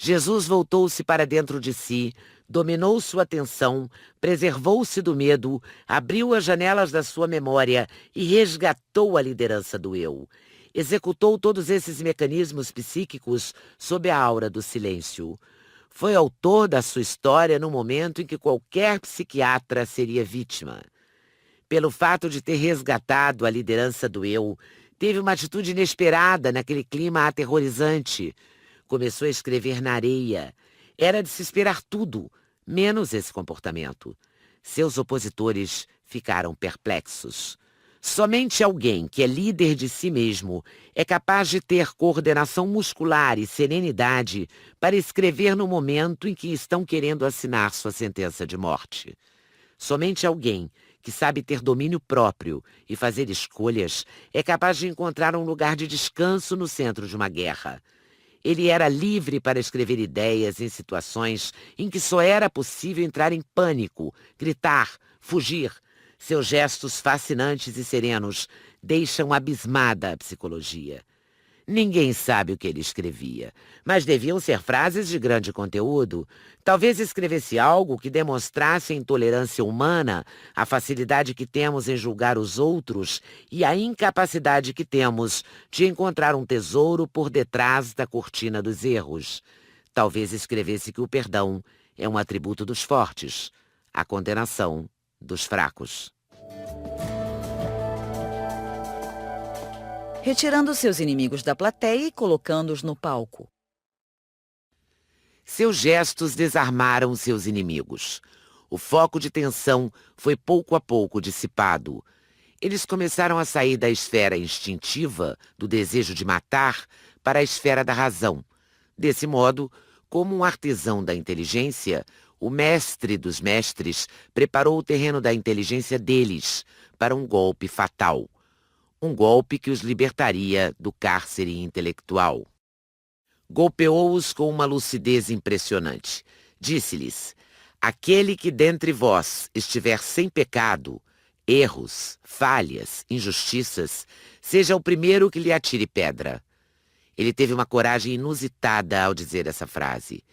Jesus voltou-se para dentro de si, dominou sua atenção, preservou-se do medo, abriu as janelas da sua memória e resgatou a liderança do eu. Executou todos esses mecanismos psíquicos sob a aura do silêncio. Foi autor da sua história no momento em que qualquer psiquiatra seria vítima. Pelo fato de ter resgatado a liderança do eu, teve uma atitude inesperada naquele clima aterrorizante. Começou a escrever na areia. Era de se esperar tudo, menos esse comportamento. Seus opositores ficaram perplexos. Somente alguém que é líder de si mesmo é capaz de ter coordenação muscular e serenidade para escrever no momento em que estão querendo assinar sua sentença de morte. Somente alguém que sabe ter domínio próprio e fazer escolhas é capaz de encontrar um lugar de descanso no centro de uma guerra. Ele era livre para escrever ideias em situações em que só era possível entrar em pânico, gritar, fugir. Seus gestos fascinantes e serenos deixam abismada a psicologia. Ninguém sabe o que ele escrevia, mas deviam ser frases de grande conteúdo. Talvez escrevesse algo que demonstrasse a intolerância humana, a facilidade que temos em julgar os outros e a incapacidade que temos de encontrar um tesouro por detrás da cortina dos erros. Talvez escrevesse que o perdão é um atributo dos fortes, a condenação dos fracos. Retirando seus inimigos da plateia e colocando-os no palco. Seus gestos desarmaram seus inimigos. O foco de tensão foi pouco a pouco dissipado. Eles começaram a sair da esfera instintiva, do desejo de matar, para a esfera da razão. Desse modo, como um artesão da inteligência, o mestre dos mestres preparou o terreno da inteligência deles para um golpe fatal. Um golpe que os libertaria do cárcere intelectual. Golpeou-os com uma lucidez impressionante. Disse-lhes: aquele que dentre vós estiver sem pecado, erros, falhas, injustiças, seja o primeiro que lhe atire pedra. Ele teve uma coragem inusitada ao dizer essa frase.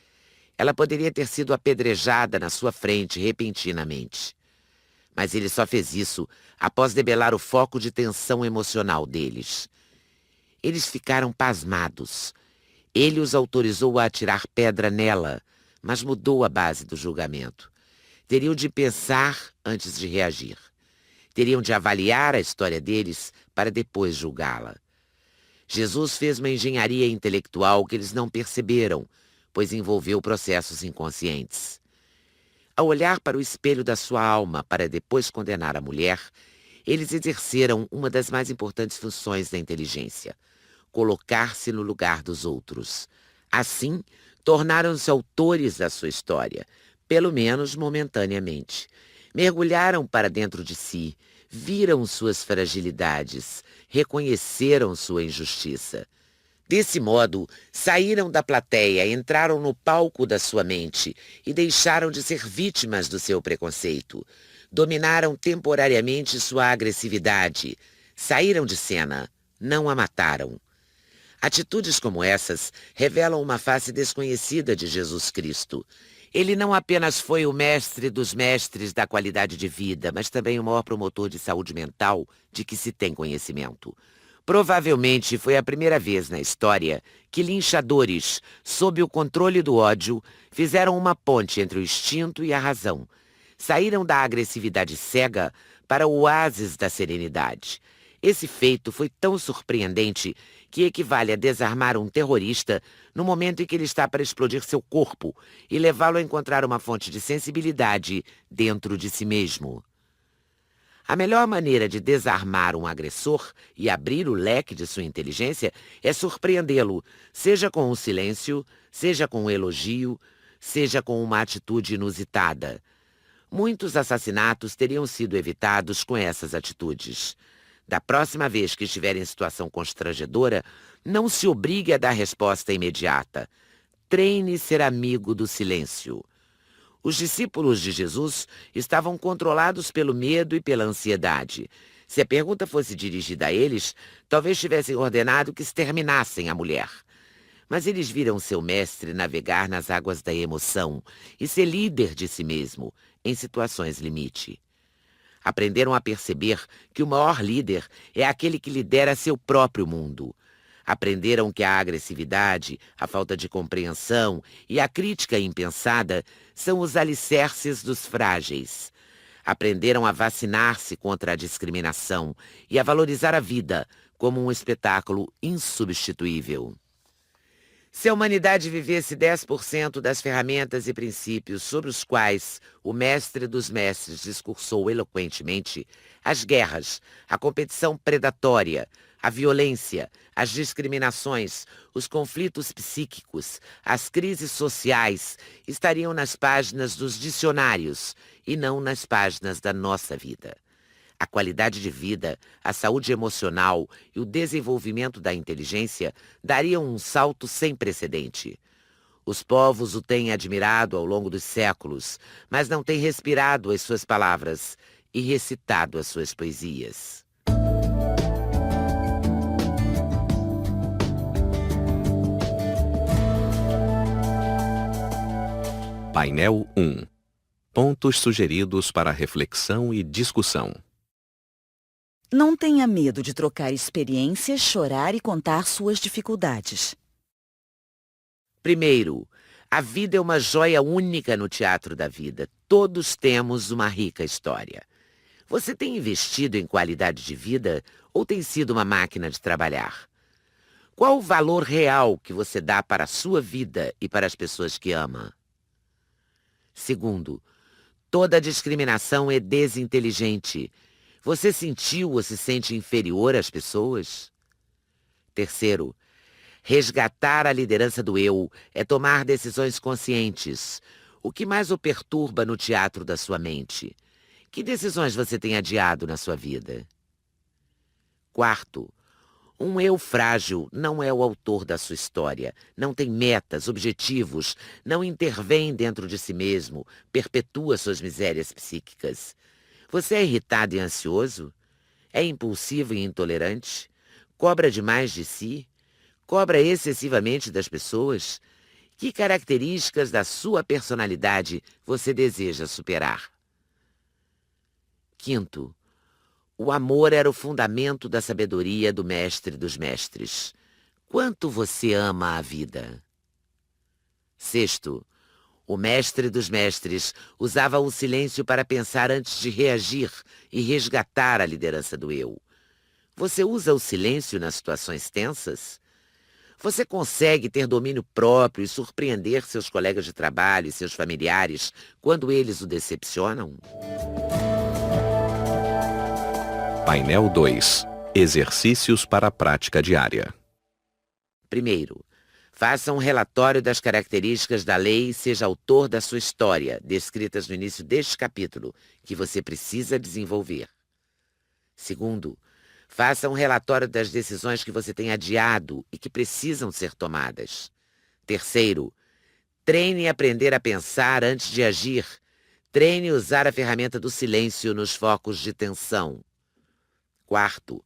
Ela poderia ter sido apedrejada na sua frente repentinamente. Mas ele só fez isso após debelar o foco de tensão emocional deles. Eles ficaram pasmados. Ele os autorizou a atirar pedra nela, mas mudou a base do julgamento. Teriam de pensar antes de reagir. Teriam de avaliar a história deles para depois julgá-la. Jesus fez uma engenharia intelectual que eles não perceberam, pois envolveu processos inconscientes. Ao olhar para o espelho da sua alma para depois condenar a mulher, eles exerceram uma das mais importantes funções da inteligência: colocar-se no lugar dos outros. Assim, tornaram-se autores da sua história, pelo menos momentaneamente. Mergulharam para dentro de si, viram suas fragilidades, reconheceram sua injustiça. Desse modo, saíram da plateia, entraram no palco da sua mente e deixaram de ser vítimas do seu preconceito. Dominaram temporariamente sua agressividade. Saíram de cena, não a mataram. Atitudes como essas revelam uma face desconhecida de Jesus Cristo. Ele não apenas foi o mestre dos mestres da qualidade de vida, mas também o maior promotor de saúde mental de que se tem conhecimento. Provavelmente foi a primeira vez na história que linchadores, sob o controle do ódio, fizeram uma ponte entre o instinto e a razão. Saíram da agressividade cega para o oásis da serenidade. Esse feito foi tão surpreendente que equivale a desarmar um terrorista no momento em que ele está para explodir seu corpo e levá-lo a encontrar uma fonte de sensibilidade dentro de si mesmo. A melhor maneira de desarmar um agressor e abrir o leque de sua inteligência é surpreendê-lo, seja com um silêncio, seja com um elogio, seja com uma atitude inusitada. Muitos assassinatos teriam sido evitados com essas atitudes. Da próxima vez que estiver em situação constrangedora, não se obrigue a dar resposta imediata. Treine ser amigo do silêncio. Os discípulos de Jesus estavam controlados pelo medo e pela ansiedade. Se a pergunta fosse dirigida a eles, talvez tivessem ordenado que exterminassem a mulher. Mas eles viram seu mestre navegar nas águas da emoção e ser líder de si mesmo em situações limite. Aprenderam a perceber que o maior líder é aquele que lidera seu próprio mundo. Aprenderam que a agressividade, a falta de compreensão e a crítica impensada são os alicerces dos frágeis. Aprenderam a vacinar-se contra a discriminação e a valorizar a vida como um espetáculo insubstituível. Se a humanidade vivesse 10% das ferramentas e princípios sobre os quais o mestre dos mestres discursou eloquentemente, as guerras, a competição predatória, a violência, as discriminações, os conflitos psíquicos, as crises sociais estariam nas páginas dos dicionários e não nas páginas da nossa vida. A qualidade de vida, a saúde emocional e o desenvolvimento da inteligência dariam um salto sem precedente. Os povos o têm admirado ao longo dos séculos, mas não têm respirado as suas palavras e recitado as suas poesias. Painel 1. Pontos sugeridos para reflexão e discussão. Não tenha medo de trocar experiências, chorar e contar suas dificuldades. Primeiro, a vida é uma joia única no teatro da vida. Todos temos uma rica história. Você tem investido em qualidade de vida ou tem sido uma máquina de trabalhar? Qual o valor real que você dá para a sua vida e para as pessoas que ama? Segundo, toda discriminação é desinteligente. Você sentiu ou se sente inferior às pessoas? Terceiro, resgatar a liderança do eu é tomar decisões conscientes. O que mais o perturba no teatro da sua mente? Que decisões você tem adiado na sua vida? Quarto, um eu frágil não é o autor da sua história, não tem metas, objetivos, não intervém dentro de si mesmo, perpetua suas misérias psíquicas. Você é irritado e ansioso? É impulsivo e intolerante? Cobra demais de si? Cobra excessivamente das pessoas? Que características da sua personalidade você deseja superar? Quinto, o amor era o fundamento da sabedoria do mestre dos mestres. Quanto você ama a vida? Sexto, o mestre dos mestres usava o silêncio para pensar antes de reagir e resgatar a liderança do eu. Você usa o silêncio nas situações tensas? Você consegue ter domínio próprio e surpreender seus colegas de trabalho e seus familiares quando eles o decepcionam? Painel 2. Exercícios para a prática diária. Primeiro, faça um relatório das características da lei e seja autor da sua história, descritas no início deste capítulo, que você precisa desenvolver. Segundo, faça um relatório das decisões que você tem adiado e que precisam ser tomadas. Terceiro, treine aprender a pensar antes de agir. Treine usar a ferramenta do silêncio nos focos de tensão. Quarto,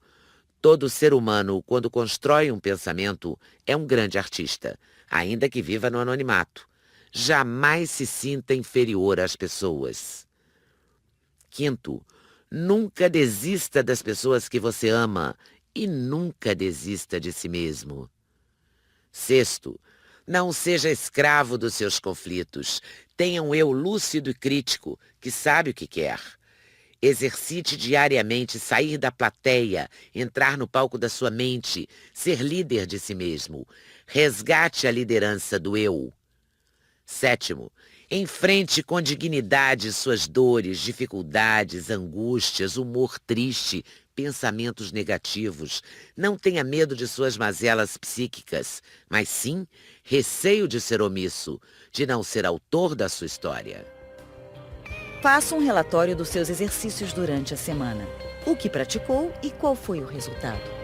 todo ser humano, quando constrói um pensamento, é um grande artista, ainda que viva no anonimato. Jamais se sinta inferior às pessoas. Quinto, nunca desista das pessoas que você ama e nunca desista de si mesmo. Sexto, não seja escravo dos seus conflitos. Tenha um eu lúcido e crítico que sabe o que quer. Exercite diariamente sair da plateia, entrar no palco da sua mente, ser líder de si mesmo. Resgate a liderança do eu. Sétimo, enfrente com dignidade suas dores, dificuldades, angústias, humor triste, pensamentos negativos. Não tenha medo de suas mazelas psíquicas, mas sim receio de ser omisso, de não ser autor da sua história. Faça um relatório dos seus exercícios durante a semana. O que praticou e qual foi o resultado?